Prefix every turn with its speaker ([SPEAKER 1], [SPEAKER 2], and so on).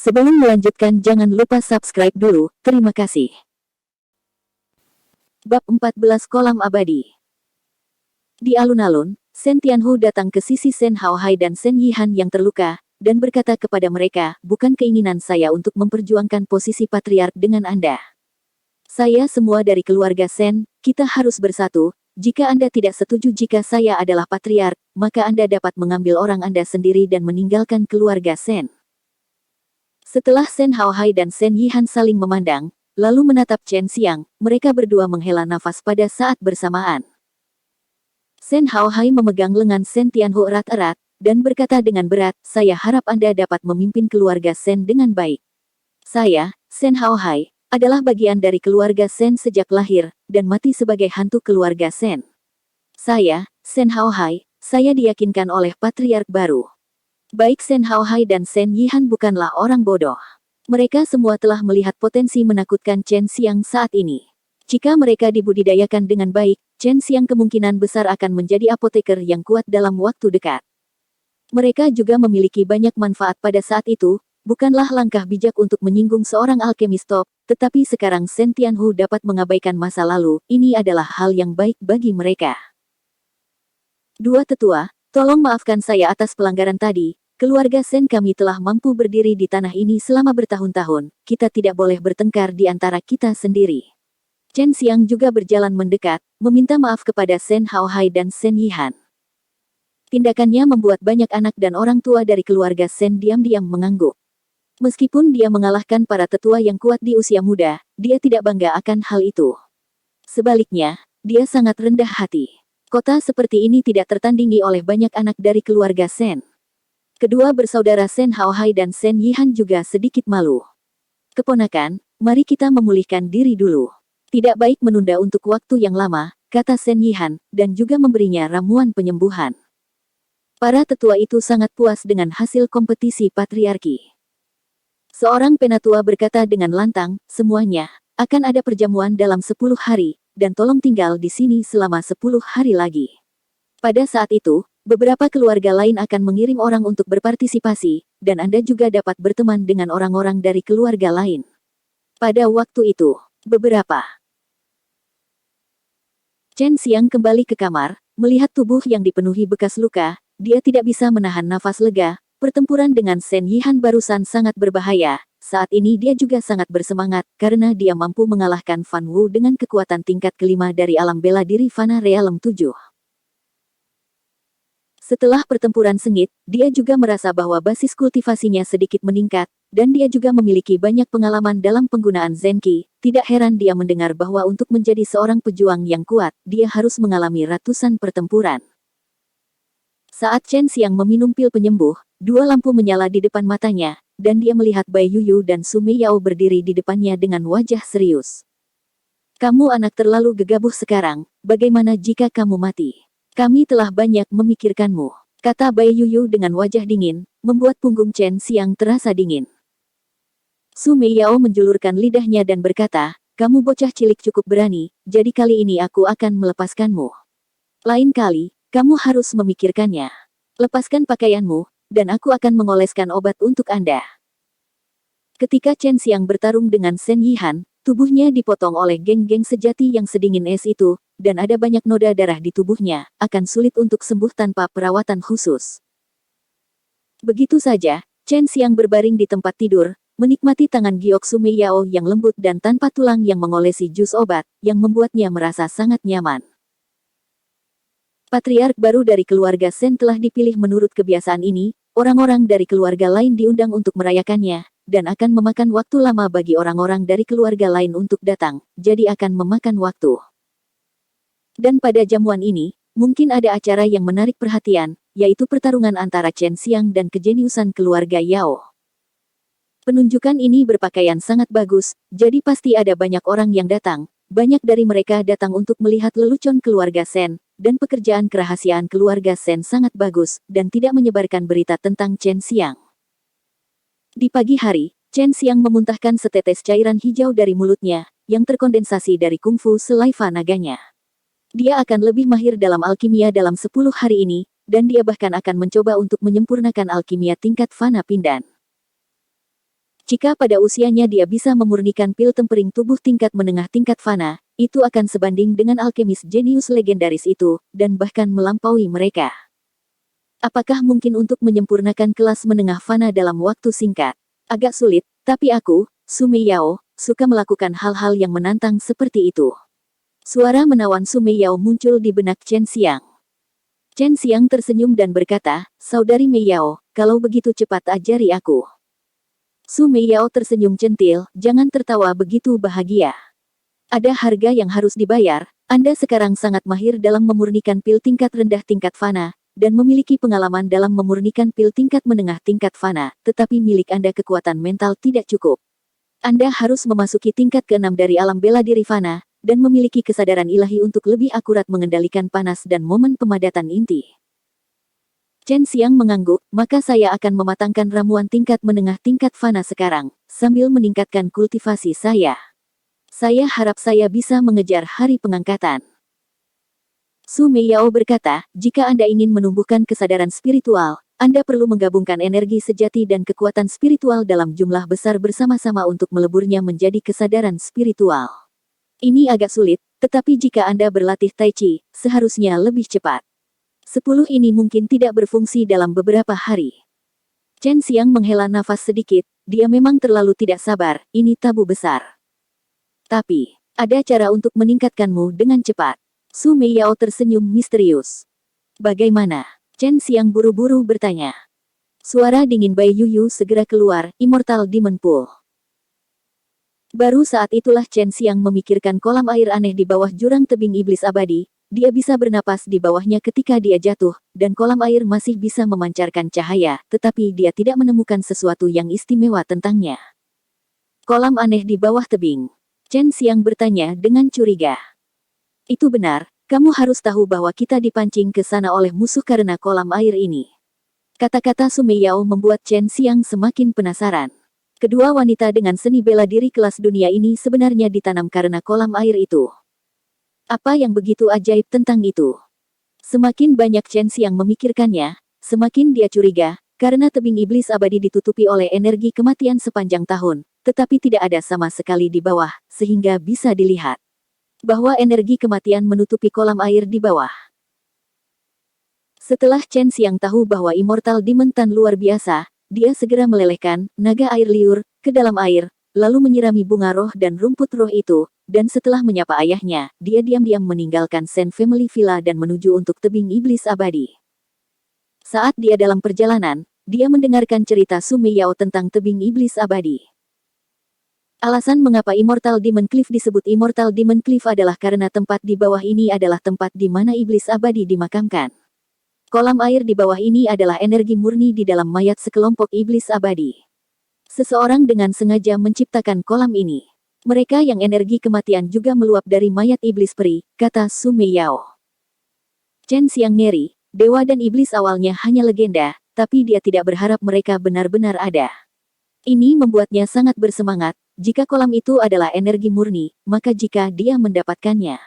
[SPEAKER 1] Sebelum melanjutkan jangan lupa subscribe dulu, terima kasih. Bab 14 Kolam Abadi. Di alun-alun, Sen Tianhu datang ke sisi Sen Haohai dan Sen Yihan yang terluka, dan berkata kepada mereka, bukan keinginan saya untuk memperjuangkan posisi patriark dengan Anda. Saya semua dari keluarga Sen, kita harus bersatu. Jika Anda tidak setuju jika saya adalah patriark, maka Anda dapat mengambil orang Anda sendiri dan meninggalkan keluarga Sen. Setelah Sen Haohai dan Sen Yihan saling memandang, lalu menatap Chen Xiang, mereka berdua menghela nafas pada saat bersamaan. Sen Haohai memegang lengan Sen Tianhu erat-erat, dan berkata dengan berat, saya harap Anda dapat memimpin keluarga Sen dengan baik. Saya, Sen Haohai, adalah bagian dari keluarga Sen sejak lahir, dan mati sebagai hantu keluarga Sen. Saya, Sen Haohai, saya diyakinkan oleh patriark baru. Baik Sen Haohai dan Sen Yihan bukanlah orang bodoh. Mereka semua telah melihat potensi menakutkan Chen Xiang saat ini. Jika mereka dibudidayakan dengan baik, Chen Xiang kemungkinan besar akan menjadi apoteker yang kuat dalam waktu dekat. Mereka juga memiliki banyak manfaat pada saat itu, bukanlah langkah bijak untuk menyinggung seorang alkemis top, tetapi sekarang Sen Tianhu dapat mengabaikan masa lalu, ini adalah hal yang baik bagi mereka. Dua tetua, tolong maafkan saya atas pelanggaran tadi. Keluarga Sen kami telah mampu berdiri di tanah ini selama bertahun-tahun, kita tidak boleh bertengkar di antara kita sendiri. Chen Xiang juga berjalan mendekat, meminta maaf kepada Sen Haohai dan Sen Yihan. Tindakannya membuat banyak anak dan orang tua dari keluarga Sen diam-diam mengangguk. Meskipun dia mengalahkan para tetua yang kuat di usia muda, dia tidak bangga akan hal itu. Sebaliknya, dia sangat rendah hati. Kota seperti ini tidak tertandingi oleh banyak anak dari keluarga Sen. Kedua bersaudara Sen Haohai dan Sen Yihan juga sedikit malu. Keponakan, mari kita memulihkan diri dulu. Tidak baik menunda untuk waktu yang lama, kata Sen Yihan, dan juga memberinya ramuan penyembuhan. Para tetua itu sangat puas dengan hasil kompetisi patriarki. Seorang penatua berkata dengan lantang, semuanya, akan ada perjamuan dalam 10 hari, dan tolong tinggal di sini selama 10 hari lagi. Pada saat itu, beberapa keluarga lain akan mengirim orang untuk berpartisipasi, dan Anda juga dapat berteman dengan orang-orang dari keluarga lain. Pada waktu itu, Chen Xiang kembali ke kamar, melihat tubuh yang dipenuhi bekas luka, dia tidak bisa menahan nafas lega, pertempuran dengan Sen Yihan barusan sangat berbahaya, saat ini dia juga sangat bersemangat, karena dia mampu mengalahkan Fan Wu dengan kekuatan tingkat kelima dari alam bela diri Fana Realm 7. Setelah pertempuran sengit, dia juga merasa bahwa basis kultivasinya sedikit meningkat, dan dia juga memiliki banyak pengalaman dalam penggunaan Zenki. Tidak heran dia mendengar bahwa untuk menjadi seorang pejuang yang kuat, dia harus mengalami ratusan pertempuran. Saat Chen Xiang meminum pil penyembuh, dua lampu menyala di depan matanya, dan dia melihat Bai Yuyu dan Su Meiyao berdiri di depannya dengan wajah serius. Kamu anak terlalu gegabah sekarang, bagaimana jika kamu mati? Kami telah banyak memikirkanmu, kata Bai Yuyu dengan wajah dingin, membuat punggung Chen Xiang terasa dingin. Su Meiyao menjulurkan lidahnya dan berkata, kamu bocah cilik cukup berani, jadi kali ini aku akan melepaskanmu. Lain kali, kamu harus memikirkannya. Lepaskan pakaianmu, dan aku akan mengoleskan obat untuk Anda. Ketika Chen Xiang bertarung dengan Sen Yihan, tubuhnya dipotong oleh geng-geng sejati yang sedingin es itu, dan ada banyak noda darah di tubuhnya, akan sulit untuk sembuh tanpa perawatan khusus. Begitu saja, Chen Xiang berbaring di tempat tidur, menikmati tangan giok Su Meiyao yang lembut dan tanpa tulang yang mengolesi jus obat, yang membuatnya merasa sangat nyaman. Patriark baru dari keluarga Sen telah dipilih menurut kebiasaan ini, orang-orang dari keluarga lain diundang untuk merayakannya, dan akan memakan waktu lama bagi orang-orang dari keluarga lain untuk datang, jadi akan memakan waktu. Dan pada jamuan ini, mungkin ada acara yang menarik perhatian, yaitu pertarungan antara Chen Xiang dan kejeniusan keluarga Yao. Penunjukan ini berpakaian sangat bagus, jadi pasti ada banyak orang yang datang. Banyak dari mereka datang untuk melihat lelucon keluarga Sen, dan pekerjaan kerahasiaan keluarga Sen sangat bagus, dan tidak menyebarkan berita tentang Chen Xiang. Di pagi hari, Chen Xiang memuntahkan setetes cairan hijau dari mulutnya, yang terkondensasi dari kungfu selaiva naganya. Dia akan lebih mahir dalam alkimia dalam 10 hari ini, dan dia bahkan akan mencoba untuk menyempurnakan alkimia tingkat Fana Pindan. Jika pada usianya dia bisa memurnikan pil tempering tubuh tingkat menengah tingkat fana, itu akan sebanding dengan alkemis jenius legendaris itu, dan bahkan melampaui mereka. Apakah mungkin untuk menyempurnakan kelas menengah fana dalam waktu singkat? Agak sulit, tapi aku, Su Meiyao, suka melakukan hal-hal yang menantang seperti itu. Suara menawan Su Meiyao muncul di benak Chen Xiang. Chen Xiang tersenyum dan berkata, "Saudari Meiyao, kalau begitu cepat ajari aku." Su Meiyao tersenyum centil, "Jangan tertawa begitu bahagia. Ada harga yang harus dibayar. Anda sekarang sangat mahir dalam memurnikan pil tingkat rendah tingkat fana, dan memiliki pengalaman dalam memurnikan pil tingkat menengah tingkat fana, tetapi milik Anda kekuatan mental tidak cukup. Anda harus memasuki tingkat ke-6 dari alam bela diri fana, dan memiliki kesadaran ilahi untuk lebih akurat mengendalikan panas dan momen pemadatan inti." Chen Xiang mengangguk, "Maka saya akan mematangkan ramuan tingkat menengah tingkat fana sekarang, sambil meningkatkan kultivasi saya. Saya harap saya bisa mengejar hari pengangkatan." Su Meiyao berkata, "Jika Anda ingin menumbuhkan kesadaran spiritual, Anda perlu menggabungkan energi sejati dan kekuatan spiritual dalam jumlah besar bersama-sama untuk meleburnya menjadi kesadaran spiritual. Ini agak sulit, tetapi jika Anda berlatih Tai Chi, seharusnya lebih cepat. 10 ini mungkin tidak berfungsi dalam beberapa hari." Chen Xiang menghela nafas sedikit, dia memang terlalu tidak sabar, ini tabu besar. "Tapi, ada cara untuk meningkatkanmu dengan cepat." Su Meiyao tersenyum misterius. "Bagaimana?" Chen Xiang buru-buru bertanya. Suara dingin Bai Yuyu segera keluar, Immortal Demon Pool. Baru saat itulah Chen Xiang memikirkan kolam air aneh di bawah jurang tebing iblis abadi. Dia bisa bernapas di bawahnya ketika dia jatuh, dan kolam air masih bisa memancarkan cahaya, tetapi dia tidak menemukan sesuatu yang istimewa tentangnya. "Kolam aneh di bawah tebing?" Chen Xiang bertanya dengan curiga. "Itu benar, kamu harus tahu bahwa kita dipancing ke sana oleh musuh karena kolam air ini." Kata-kata Su Meiyao membuat Chen Xiang semakin penasaran. Kedua wanita dengan seni bela diri kelas dunia ini sebenarnya ditanam karena kolam air itu. Apa yang begitu ajaib tentang itu? Semakin banyak Chen Xiang memikirkannya, semakin dia curiga, karena tebing iblis abadi ditutupi oleh energi kematian sepanjang tahun, tetapi tidak ada sama sekali di bawah, sehingga bisa dilihat bahwa energi kematian menutupi kolam air di bawah. Setelah Chen Xiang tahu bahwa Immortal Demon Tan luar biasa, dia segera melelehkan naga air liur ke dalam air, lalu menyirami bunga roh dan rumput roh itu, dan setelah menyapa ayahnya, dia diam-diam meninggalkan Sen Family Villa dan menuju untuk tebing iblis abadi. Saat dia dalam perjalanan, dia mendengarkan cerita Su Meiyao tentang tebing iblis abadi. Alasan mengapa Immortal Demon Cliff disebut Immortal Demon Cliff adalah karena tempat di bawah ini adalah tempat di mana iblis abadi dimakamkan. Kolam air di bawah ini adalah energi murni di dalam mayat sekelompok iblis abadi. Seseorang dengan sengaja menciptakan kolam ini. Mereka yang energi kematian juga meluap dari mayat iblis peri, kata Su Meiyao. Chen Xiang ngeri, dewa dan iblis awalnya hanya legenda, tapi dia tidak berharap mereka benar-benar ada. Ini membuatnya sangat bersemangat, jika kolam itu adalah energi murni, maka jika dia mendapatkannya,